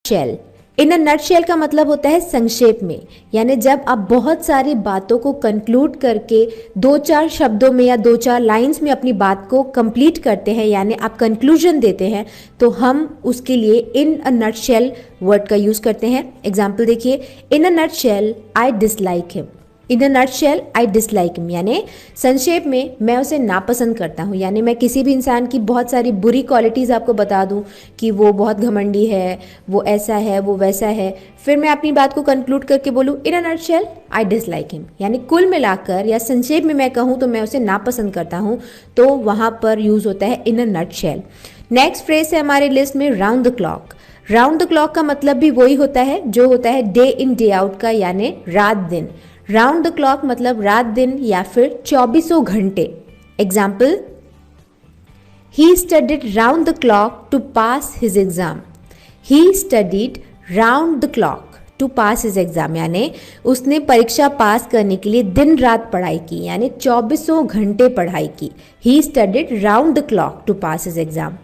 Shell. In a nutshell का मतलब होता है संक्षेप में, यानी जब आप बहुत सारी बातों को कंक्लूड करके 2-4 शब्दों में या 2-4 लाइंस में अपनी बात को कंप्लीट करते हैं, यानी आप कंक्लूजन देते हैं, तो हम उसके लिए इन अ नटशेल वर्ड का यूज़ करते हैं। एग्जाम्पल देखिए, in a nutshell I dislike him. In a nutshell I dislike him, यानी संक्षेप में मैं उसे नापसंद करता हूँ। यानी मैं किसी भी इंसान की बहुत सारी बुरी क्वालिटीज़ आपको बता दूँ कि वो बहुत घमंडी है, वो ऐसा है, वो वैसा है, फिर मैं अपनी बात को कंक्लूड करके बोलूँ in a nutshell I dislike him, यानी कुल मिलाकर या संक्षेप में मैं कहूँ तो मैं उसे नापसंद करता हूँ, तो वहाँ पर यूज़ होता है इन अ नटशेल। नेक्स्ट फ्रेज है हमारे लिस्ट में round the clock. Round the clock का मतलब भी वही होता है जो होता है डे इन डे आउट का, यानी रात दिन। राउंड द क्लॉक मतलब रात दिन या फिर 24 घंटे। Example, he studied round the clock to pass his exam. He studied round the clock to pass his exam, यानी उसने परीक्षा पास करने के लिए दिन रात पढ़ाई की, यानी 24 घंटे पढ़ाई की। He studied round the clock to pass his exam.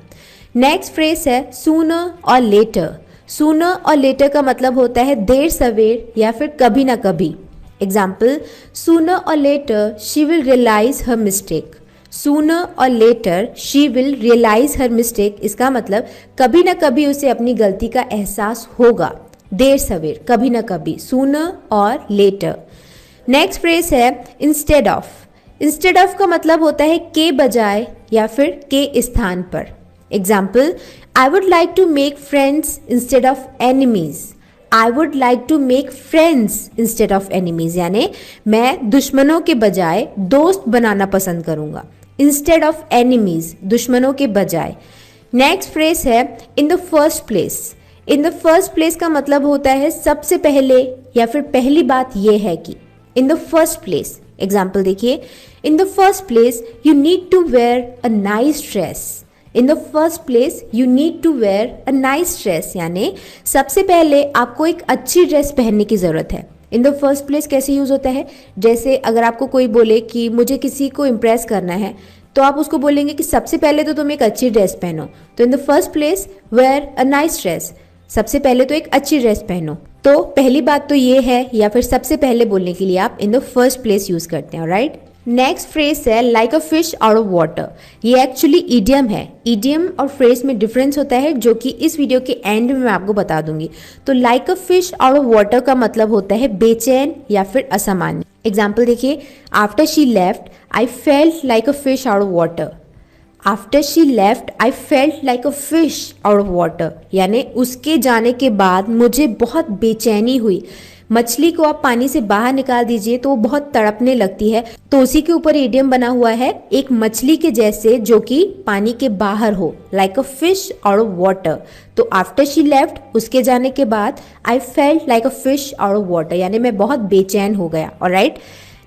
Next phrase है sooner or later. Sooner or later का मतलब होता है देर सवेर या फिर कभी ना कभी। Example, sooner or later she will realise her mistake. Sooner or later she will realise her mistake, इसका मतलब कभी ना कभी उसे अपनी गलती का एहसास होगा। देर सवेर, कभी ना कभी, sooner or letter. Next phrase है इंस्टेड ऑफ। इंस्टेड ऑफ का मतलब होता है के बजाय या फिर के स्थान पर। Example, I would like to make friends instead of enemies. I would like to make friends instead of enemies, यानी मैं दुश्मनों के बजाय दोस्त बनाना पसंद करूंगा। इंस्टेड ऑफ एनिमीज, दुश्मनों के बजाय। नेक्स्ट फ्रेज है in the first place. In the first place का मतलब होता है सबसे पहले या फिर पहली बात यह है कि। In the first place. Example देखिए, in the first place you need to wear a nice dress. In the first place you need to wear a nice dress, यानी सबसे पहले आपको एक अच्छी ड्रेस पहनने की ज़रूरत है। इन द फर्स्ट प्लेस कैसे यूज़ होता है, जैसे अगर आपको कोई बोले कि मुझे किसी को इम्प्रेस करना है, तो आप उसको बोलेंगे कि सबसे पहले तो तुम एक अच्छी ड्रेस पहनो। तो in the first place wear a nice dress, सबसे पहले तो एक अच्छी ड्रेस पहनो। तो पहली बात तो ये है, या फिर सबसे पहले बोलने के लिए आप इन द फर्स्ट प्लेस यूज़ करते हैं, राइट। नेक्स्ट फ्रेज है like a fish out of water. ये एक्चुअली ईडियम है। ईडियम और फ्रेज में डिफरेंस होता है, जो कि इस वीडियो के एंड में मैं आपको बता दूंगी। तो like a fish out of water का मतलब होता है बेचैन या फिर असामान्य। एग्जाम्पल देखिए, after she left I felt like a fish out of water. After she left I felt like a fish out of water, यानी उसके जाने के बाद मुझे बहुत बेचैनी हुई। मछली को आप पानी से बाहर निकाल दीजिए तो वो बहुत तड़पने लगती है, तो उसी के ऊपर इडियम बना हुआ है एक मछली के जैसे जो कि पानी के बाहर हो, like a fish out of water. तो आफ्टर शी लेफ्ट, उसके जाने के बाद, I felt like a fish out of water, यानी मैं बहुत बेचैन हो गया। ऑलराइट।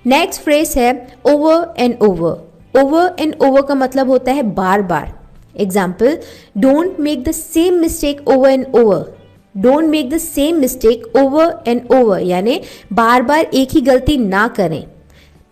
नेक्स्ट फ्रेज है over and over. Over and over का मतलब होता है बार बार। Example, don't make the same mistake over and over. Don't make the same mistake over and over, यानी बार बार एक ही गलती ना करें।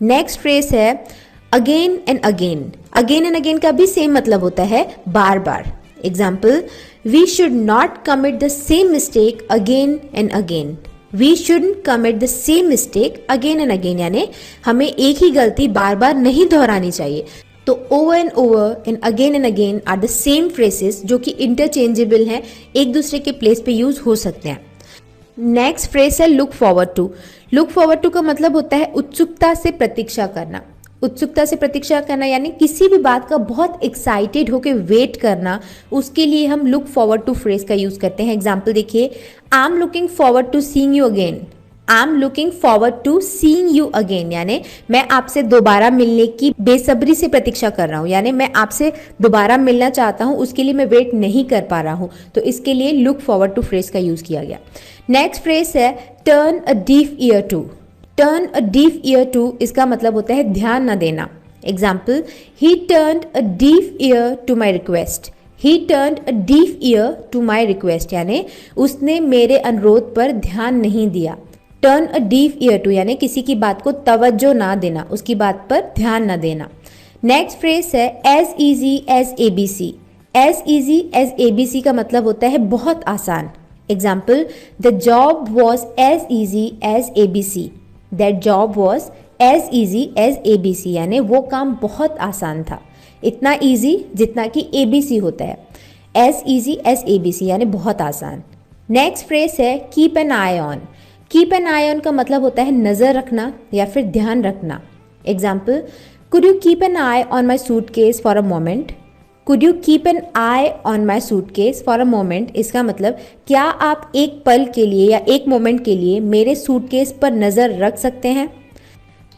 नेक्स्ट फ्रेज है again and again. Again and again का भी सेम मतलब होता है बार बार। Example, we should not commit the same mistake again and again. We shouldn't commit the same mistake again and again, यानी हमें एक ही गलती बार बार नहीं दोहरानी चाहिए। तो over and again are the same phrases जो कि इंटरचेंजेबल हैं, एक दूसरे के प्लेस पे यूज हो सकते हैं। नेक्स्ट फ्रेज है look forward to. Look forward to का मतलब होता है उत्सुकता से प्रतीक्षा करना। उत्सुकता से प्रतीक्षा करना यानी किसी भी बात का बहुत एक्साइटेड होकर वेट करना, उसके लिए हम लुक फॉरवर्ड टू फ्रेज का यूज करते हैं। एग्जाम्पल देखिए, I am looking forward to seeing you again. I am looking forward to seeing you again, यानी मैं आपसे दोबारा मिलने की बेसब्री से प्रतीक्षा कर रहा हूँ, यानी मैं आपसे दोबारा मिलना चाहता हूँ, उसके लिए मैं वेट नहीं कर पा रहा हूँ। तो इसके लिए लुक फॉरवर्ड टू फ्रेज का यूज किया गया। नेक्स्ट फ्रेज है turn a deaf ear to. Turn a deaf ear to, इसका मतलब होता है ध्यान न देना। Example, he turned a deaf ear to my request. He turned a deaf ear to my request, यानी उसने मेरे अनुरोध पर ध्यान नहीं दिया। Turn a deaf ear to यानी किसी की बात को तवज्जो ना देना, उसकी बात पर ध्यान ना देना। नेक्स्ट फ्रेज है as easy as ABC। As easy as ABC का मतलब होता है बहुत आसान। Example, the job was as easy as ABC, that job was as easy as ABC, यानी वो काम बहुत आसान था, इतना ईजी जितना कि ABC होता है, एज ईजी एज ABC यानी बहुत आसान। नेक्स्ट फ्रेज है keep an I on. Keep an I on का मतलब होता है नज़र रखना या फिर ध्यान रखना। Example, could you keep an I on my suitcase for a moment. Could you keep an I on my suitcase for a moment, इसका मतलब क्या आप एक पल के लिए या एक मोमेंट के लिए मेरे सूटकेस पर नज़र रख सकते हैं।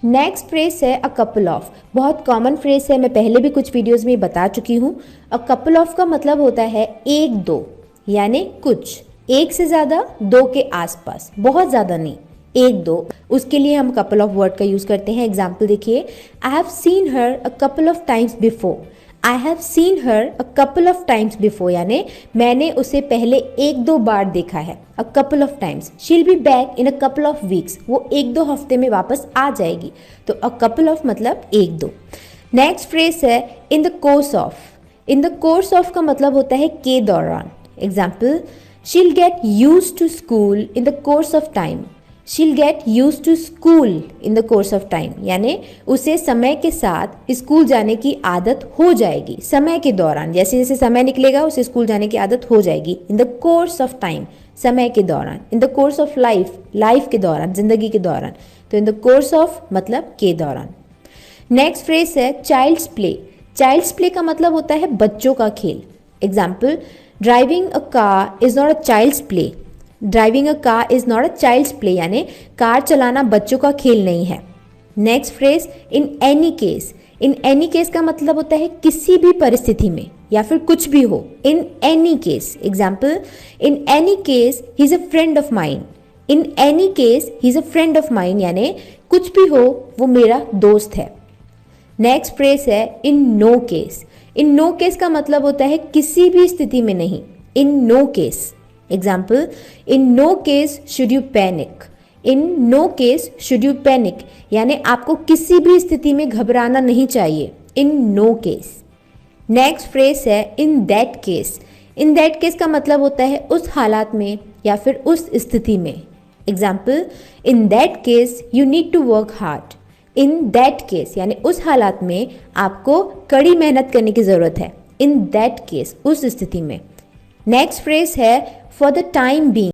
नेक्स्ट फ्रेज है अ कपल ऑफ। बहुत कॉमन फ्रेज है, मैं पहले भी कुछ वीडियोस में बता चुकी हूँ। अ कपल ऑफ का मतलब होता है एक दो, यानी कुछ, एक से ज़्यादा, दो के आसपास, बहुत ज़्यादा नहीं, एक दो, उसके लिए हम कपल ऑफ वर्ड का यूज़ करते हैं। एग्जाम्पल देखिए, I have seen her a couple of times before. I have seen her a couple of times before, यानी मैंने उसे पहले एक दो बार देखा है। A couple of times, she will be back in a couple of weeks, वो एक दो हफ्ते में वापस आ जाएगी। तो अ कपल ऑफ मतलब एक दो। नेक्स्ट फ्रेज है in the course of. In the course of का मतलब होता है के दौरान। Example, she'll get used to school in the course of time. She'll get used to school in the course of time, यानी उसे समय के साथ स्कूल जाने की आदत हो जाएगी। समय के दौरान, जैसे जैसे समय निकलेगा उसे स्कूल जाने की आदत हो जाएगी। इन द कोर्स ऑफ टाइम, समय के दौरान। इन the course of life, life के दौरान, जिंदगी के दौरान। तो इन द कोर्स ऑफ मतलब के दौरान। नेक्स्ट फ्रेज है चाइल्ड्स प्ले। चाइल्ड्स प्ले का मतलब होता है बच्चों का खेल। Example, driving a car is not a child's play. Driving a car is not a child's play, यानी कार चलाना बच्चों का खेल नहीं है। Next phrase in any case. In any case का मतलब होता है किसी भी परिस्थिति में या फिर कुछ भी हो। इन any case. Example, in any case he is a friend of mine. In any case he is a friend of mine, यानी कुछ भी हो वो मेरा दोस्त है। नेक्स्ट फ्रेज है in no case. In no case का मतलब होता है किसी भी स्थिति में नहीं। In no case. Example, in no case should you panic. In no case should you panic, यानी आपको किसी भी स्थिति में घबराना नहीं चाहिए। In no case. Next phrase है in that case. In that case का मतलब होता है उस हालात में या फिर उस स्थिति में। Example, in that case you need to work hard. In that case यानी उस हालात में आपको कड़ी मेहनत करने की ज़रूरत है। इन दैट केस, उस स्थिति में। नेक्स्ट फ्रेज है फॉर द टाइम बीइंग।